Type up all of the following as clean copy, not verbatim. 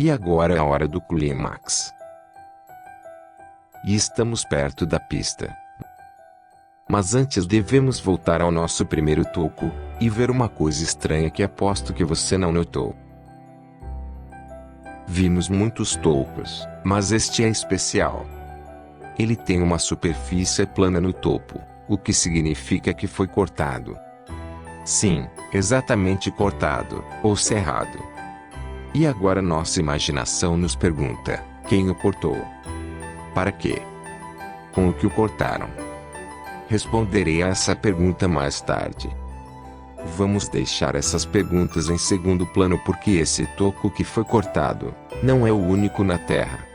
E agora é a hora do clímax. E estamos perto da pista. Mas antes devemos voltar ao nosso primeiro toco, e ver uma coisa estranha que aposto que você não notou. Vimos muitos tocos, mas este é especial. Ele tem uma superfície plana no topo, o que significa que foi cortado. Sim, exatamente cortado, ou serrado. E agora nossa imaginação nos pergunta, quem o cortou? Para quê? Com o que o cortaram? Responderei a essa pergunta mais tarde. Vamos deixar essas perguntas em segundo plano porque esse toco que foi cortado, não é o único na Terra.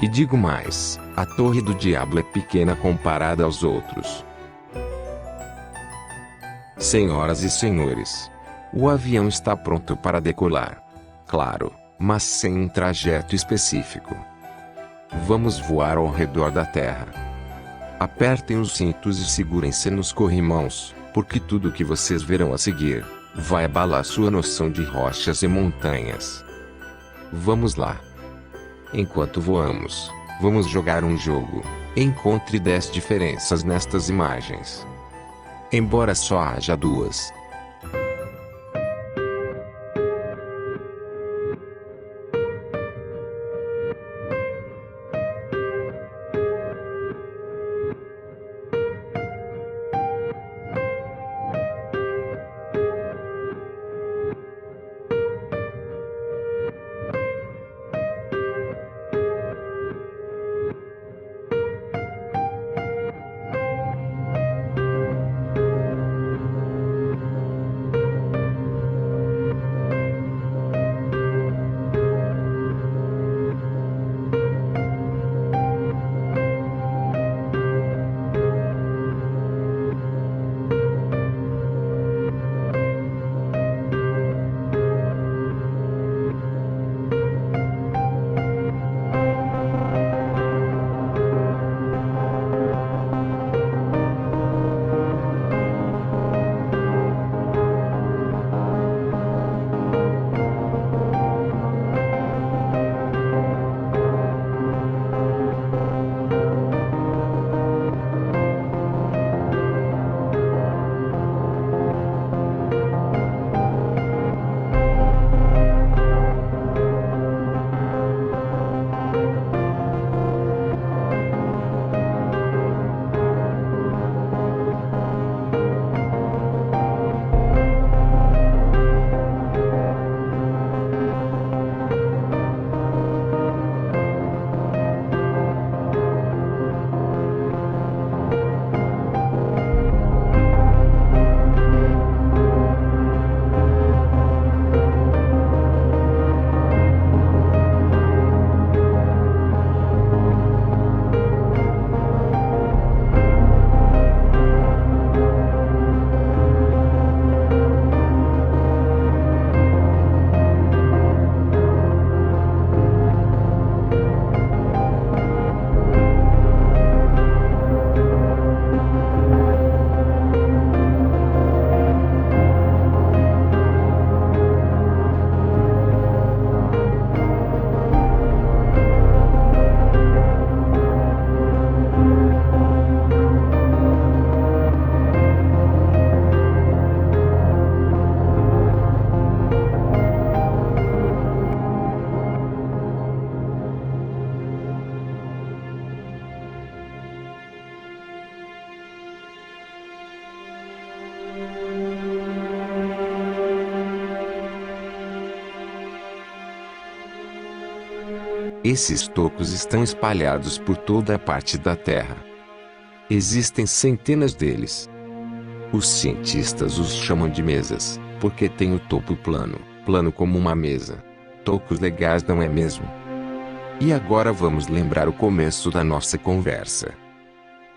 E digo mais, a Torre do Diabo é pequena comparada aos outros. Senhoras e senhores, o avião está pronto para decolar. Claro, mas sem um trajeto específico. Vamos voar ao redor da Terra. Apertem os cintos e segurem-se nos corrimãos, porque tudo o que vocês verão a seguir vai abalar sua noção de rochas e montanhas. Vamos lá. Enquanto voamos, vamos jogar um jogo. Encontre 10 diferenças nestas imagens. Embora só haja 2. Esses tocos estão espalhados por toda a parte da Terra. Existem centenas deles. Os cientistas os chamam de mesas, porque tem o topo plano, plano como uma mesa. Tocos legais, não é mesmo? E agora vamos lembrar o começo da nossa conversa.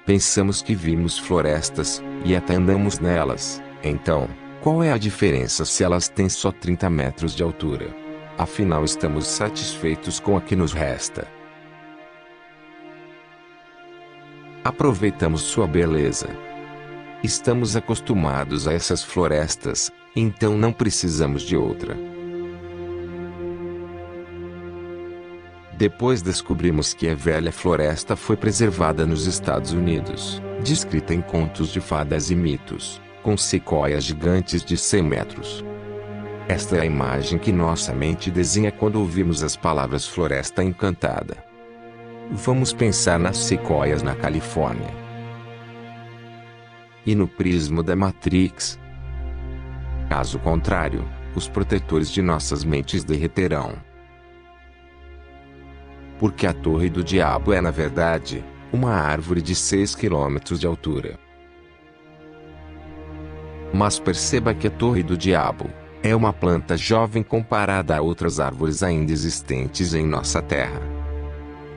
Pensamos que vimos florestas, e até andamos nelas. Então, qual é a diferença se elas têm só 30 metros de altura? Afinal, estamos satisfeitos com o que nos resta. Aproveitamos sua beleza. Estamos acostumados a essas florestas, então não precisamos de outra. Depois descobrimos que a velha floresta foi preservada nos Estados Unidos, descrita em contos de fadas e mitos, com sequoias gigantes de 100 metros. Esta é a imagem que nossa mente desenha quando ouvimos as palavras Floresta Encantada. Vamos pensar nas sequoias na Califórnia. E no prisma da Matrix. Caso contrário, os protetores de nossas mentes derreterão. Porque a Torre do Diabo é, na verdade, uma árvore de 6 quilômetros de altura. Mas perceba que a Torre do Diabo é uma planta jovem comparada a outras árvores ainda existentes em nossa terra.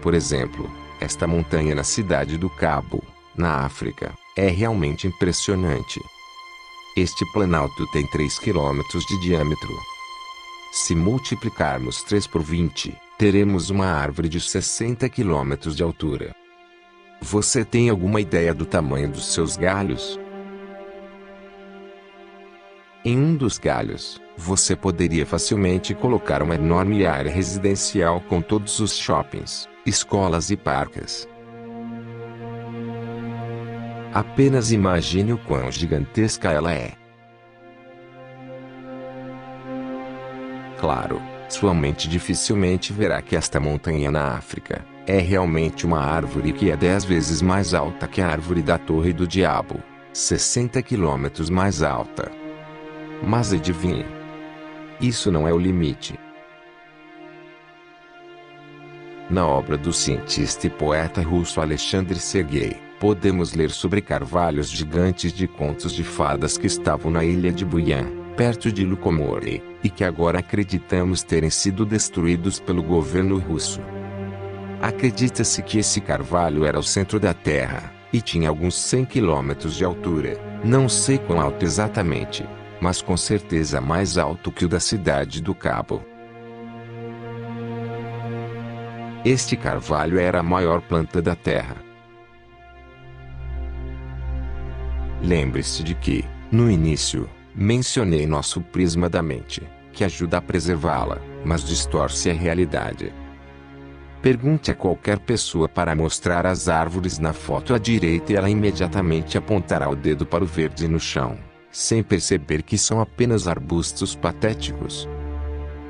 Por exemplo, esta montanha na cidade do Cabo, na África, é realmente impressionante. Este planalto tem 3 quilômetros de diâmetro. Se multiplicarmos 3 por 20, teremos uma árvore de 60 quilômetros de altura. Você tem alguma ideia do tamanho dos seus galhos? Em um dos galhos, você poderia facilmente colocar uma enorme área residencial com todos os shoppings, escolas e parques. Apenas imagine o quão gigantesca ela é. Claro, sua mente dificilmente verá que esta montanha na África é realmente uma árvore que é 10 vezes mais alta que a árvore da Torre do Diabo, 60 quilômetros mais alta. Mas adivinhe, isso não é o limite. Na obra do cientista e poeta russo Alexandre Sergei, podemos ler sobre carvalhos gigantes de contos de fadas que estavam na ilha de Buyan, perto de Lukomorye, e que agora acreditamos terem sido destruídos pelo governo russo. Acredita-se que esse carvalho era o centro da Terra, e tinha alguns 100 quilômetros de altura, não sei quão alto exatamente, mas com certeza mais alto que o da cidade do Cabo. Este carvalho era a maior planta da Terra. Lembre-se de que, no início, mencionei nosso prisma da mente, que ajuda a preservá-la, mas distorce a realidade. Pergunte a qualquer pessoa para mostrar as árvores na foto à direita e ela imediatamente apontará o dedo para o verde no chão, sem perceber que são apenas arbustos patéticos.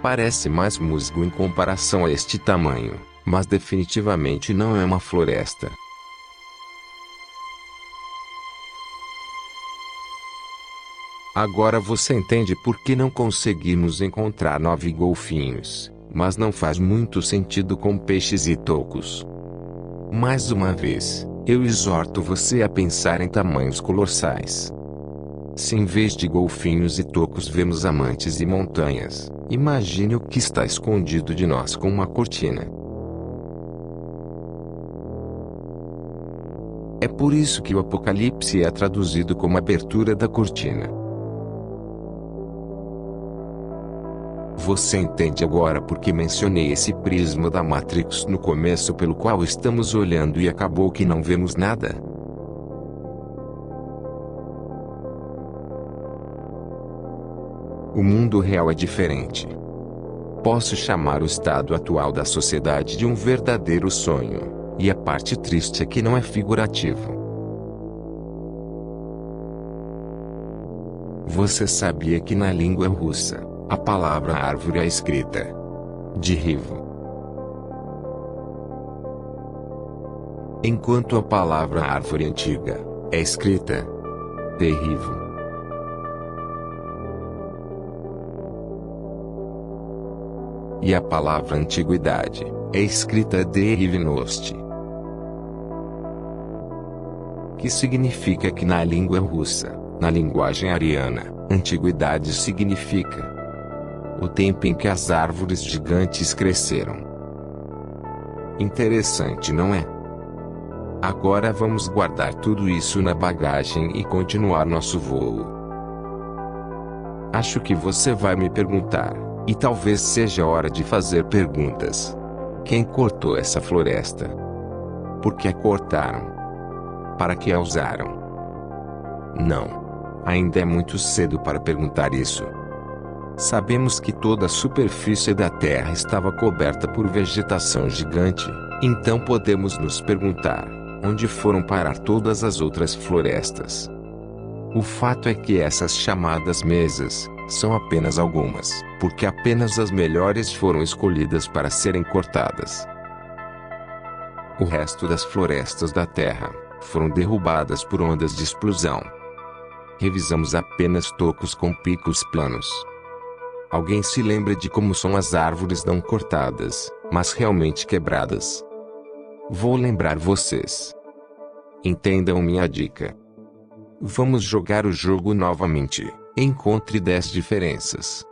Parece mais musgo em comparação a este tamanho, mas definitivamente não é uma floresta. Agora você entende por que não conseguimos encontrar 9 golfinhos, mas não faz muito sentido com peixes e toucos. Mais uma vez, eu exorto você a pensar em tamanhos colossais. Se em vez de golfinhos e toucos vemos amantes e montanhas, imagine o que está escondido de nós com uma cortina. É por isso que o Apocalipse é traduzido como abertura da cortina. Você entende agora por que mencionei esse prisma da Matrix no começo pelo qual estamos olhando e acabou que não vemos nada? O mundo real é diferente. Posso chamar o estado atual da sociedade de um verdadeiro sonho, e a parte triste é que não é figurativo. Você sabia que na língua russa, a palavra árvore é escrita Derevo, enquanto a palavra árvore antiga é escrita Derevo. E a palavra antiguidade é escrita Derivnost, que significa que na língua russa, na linguagem ariana, antiguidade significa o tempo em que as árvores gigantes cresceram. Interessante, não é? Agora vamos guardar tudo isso na bagagem e continuar nosso voo. Acho que você vai me perguntar, e talvez seja hora de fazer perguntas. Quem cortou essa floresta? Por que a cortaram? Para que a usaram? Não. Ainda é muito cedo para perguntar isso. Sabemos que toda a superfície da Terra estava coberta por vegetação gigante, então podemos nos perguntar: onde foram parar todas as outras florestas? O fato é que essas chamadas mesas são apenas algumas, porque apenas as melhores foram escolhidas para serem cortadas. O resto das florestas da Terra foram derrubadas por ondas de explosão. Revisamos apenas tocos com picos planos. Alguém se lembra de como são as árvores não cortadas, mas realmente quebradas? Vou lembrar vocês. Entendam minha dica. Vamos jogar o jogo novamente. Encontre 10 diferenças.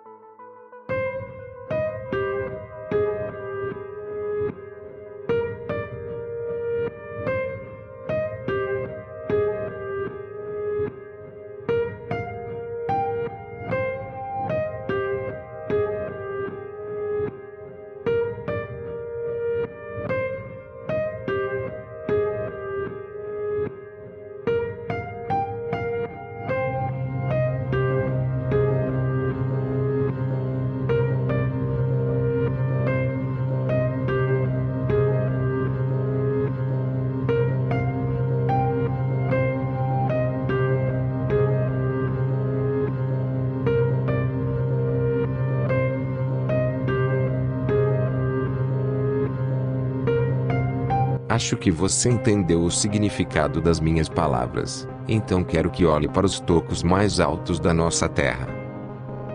Acho que você entendeu o significado das minhas palavras, então quero que olhe para os tocos mais altos da nossa Terra.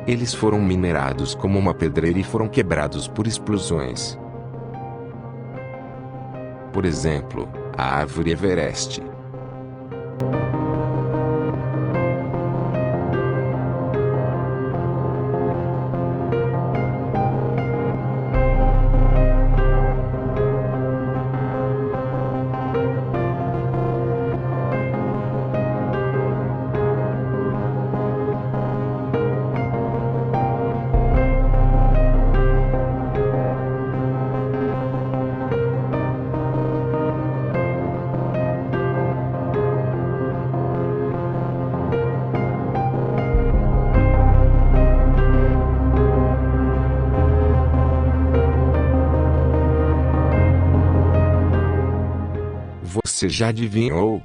Eles foram minerados como uma pedreira e foram quebrados por explosões. Por exemplo, a árvore Everest. Você já adivinhou?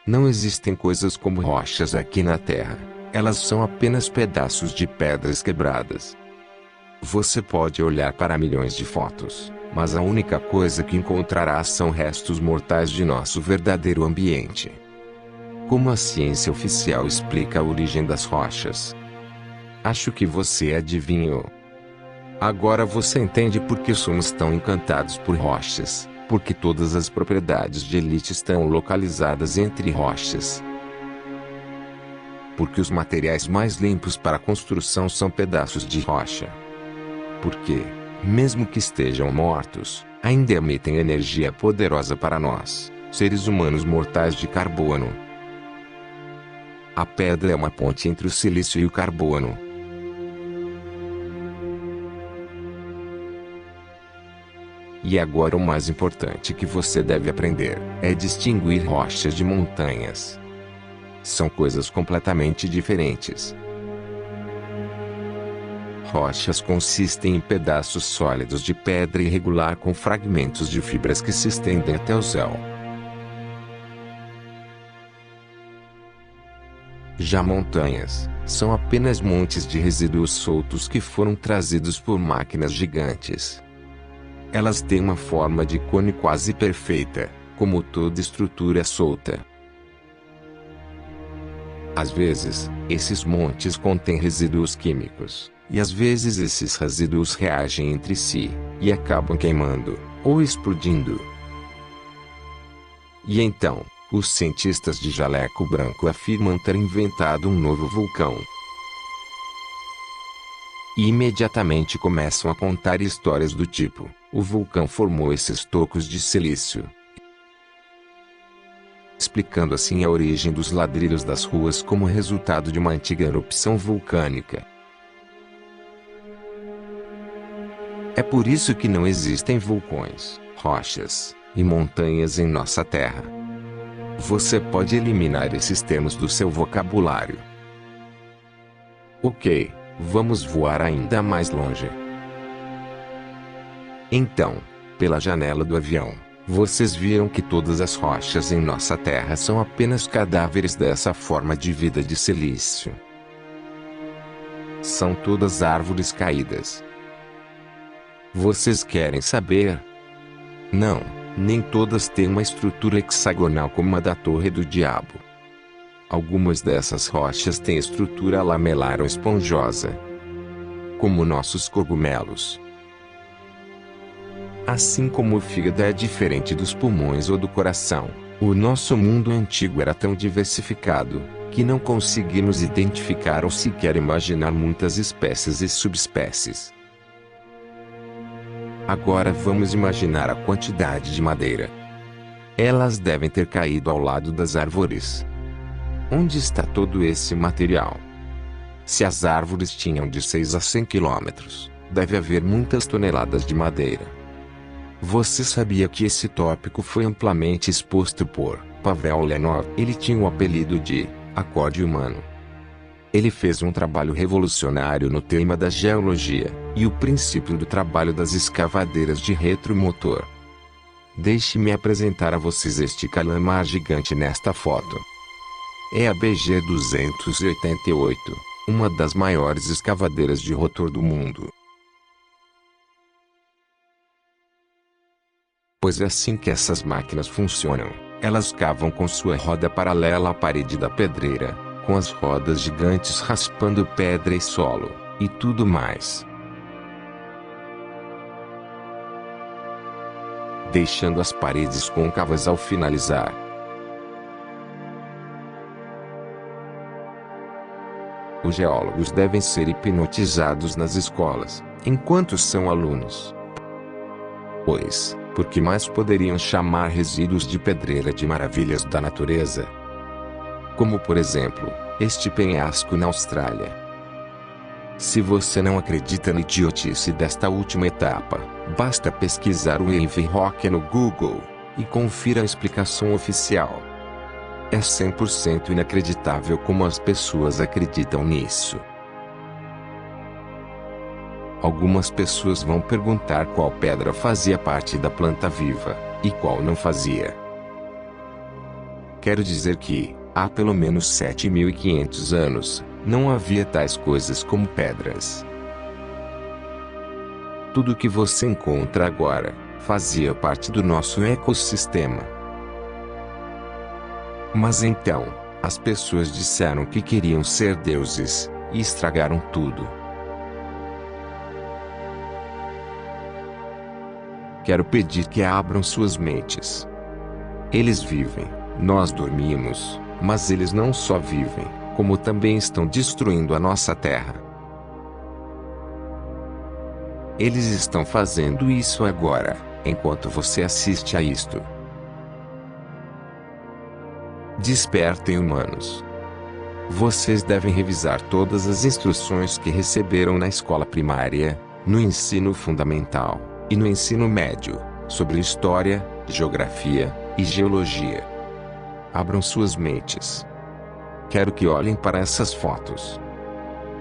Não existem coisas como rochas aqui na Terra. Elas são apenas pedaços de pedras quebradas. Você pode olhar para milhões de fotos, mas a única coisa que encontrará são restos mortais de nosso verdadeiro ambiente. Como a ciência oficial explica a origem das rochas? Acho que você adivinhou. Agora você entende por que somos tão encantados por rochas. Porque todas as propriedades de elite estão localizadas entre rochas. Porque os materiais mais limpos para a construção são pedaços de rocha. Porque, mesmo que estejam mortos, ainda emitem energia poderosa para nós, seres humanos mortais de carbono. A pedra é uma ponte entre o silício e o carbono. E agora o mais importante que você deve aprender é distinguir rochas de montanhas. São coisas completamente diferentes. Rochas consistem em pedaços sólidos de pedra irregular com fragmentos de fibras que se estendem até o céu. Já montanhas são apenas montes de resíduos soltos que foram trazidos por máquinas gigantes. Elas têm uma forma de cone quase perfeita, como toda estrutura solta. Às vezes, esses montes contêm resíduos químicos, e às vezes esses resíduos reagem entre si, e acabam queimando, ou explodindo. E então, os cientistas de jaleco branco afirmam ter inventado um novo vulcão. E imediatamente começam a contar histórias do tipo: o vulcão formou esses tocos de silício, explicando assim a origem dos ladrilhos das ruas como resultado de uma antiga erupção vulcânica. É por isso que não existem vulcões, rochas e montanhas em nossa Terra. Você pode eliminar esses termos do seu vocabulário. Ok. Vamos voar ainda mais longe. Então, pela janela do avião, vocês viram que todas as rochas em nossa Terra são apenas cadáveres dessa forma de vida de silício. São todas árvores caídas. Vocês querem saber? Não, nem todas têm uma estrutura hexagonal como a da Torre do Diabo. Algumas dessas rochas têm estrutura lamelar ou esponjosa, como nossos cogumelos. Assim como o fígado é diferente dos pulmões ou do coração, o nosso mundo antigo era tão diversificado, que não conseguimos identificar ou sequer imaginar muitas espécies e subespécies. Agora vamos imaginar a quantidade de madeira. Elas devem ter caído ao lado das árvores. Onde está todo esse material? Se as árvores tinham de 6 a 100 quilômetros, deve haver muitas toneladas de madeira. Você sabia que esse tópico foi amplamente exposto por Pavel Leonov? Ele tinha o apelido de acorde humano. Ele fez um trabalho revolucionário no tema da geologia e o princípio do trabalho das escavadeiras de retromotor. Deixe-me apresentar a vocês este calamar gigante nesta foto. É a BG-288, uma das maiores escavadeiras de rotor do mundo. Pois é assim que essas máquinas funcionam. Elas cavam com sua roda paralela à parede da pedreira, com as rodas gigantes raspando pedra e solo, e tudo mais, deixando as paredes côncavas ao finalizar. Os geólogos devem ser hipnotizados nas escolas, enquanto são alunos. Por que mais poderiam chamar resíduos de pedreira de maravilhas da natureza? Como por exemplo, este penhasco na Austrália. Se você não acredita na idiotice desta última etapa, basta pesquisar o Wave Rock no Google, e confira a explicação oficial. É 100% inacreditável como as pessoas acreditam nisso. Algumas pessoas vão perguntar qual pedra fazia parte da planta viva, e qual não fazia. Quero dizer que, há pelo menos 7.500 anos, não havia tais coisas como pedras. Tudo que você encontra agora, fazia parte do nosso ecossistema. Mas então, as pessoas disseram que queriam ser deuses, e estragaram tudo. Quero pedir que abram suas mentes. Eles vivem, nós dormimos, mas eles não só vivem, como também estão destruindo a nossa terra. Eles estão fazendo isso agora, enquanto você assiste a isto. Despertem, humanos. Vocês devem revisar todas as instruções que receberam na escola primária, no ensino fundamental e no ensino médio, sobre história, geografia e geologia. Abram suas mentes. Quero que olhem para essas fotos.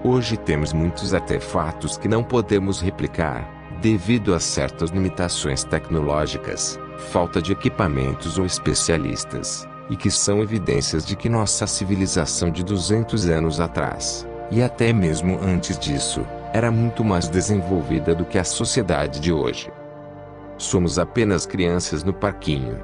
Hoje temos muitos artefatos que não podemos replicar, devido a certas limitações tecnológicas, falta de equipamentos ou especialistas, e que são evidências de que nossa civilização de 200 anos atrás, e até mesmo antes disso, era muito mais desenvolvida do que a sociedade de hoje. Somos apenas crianças no parquinho.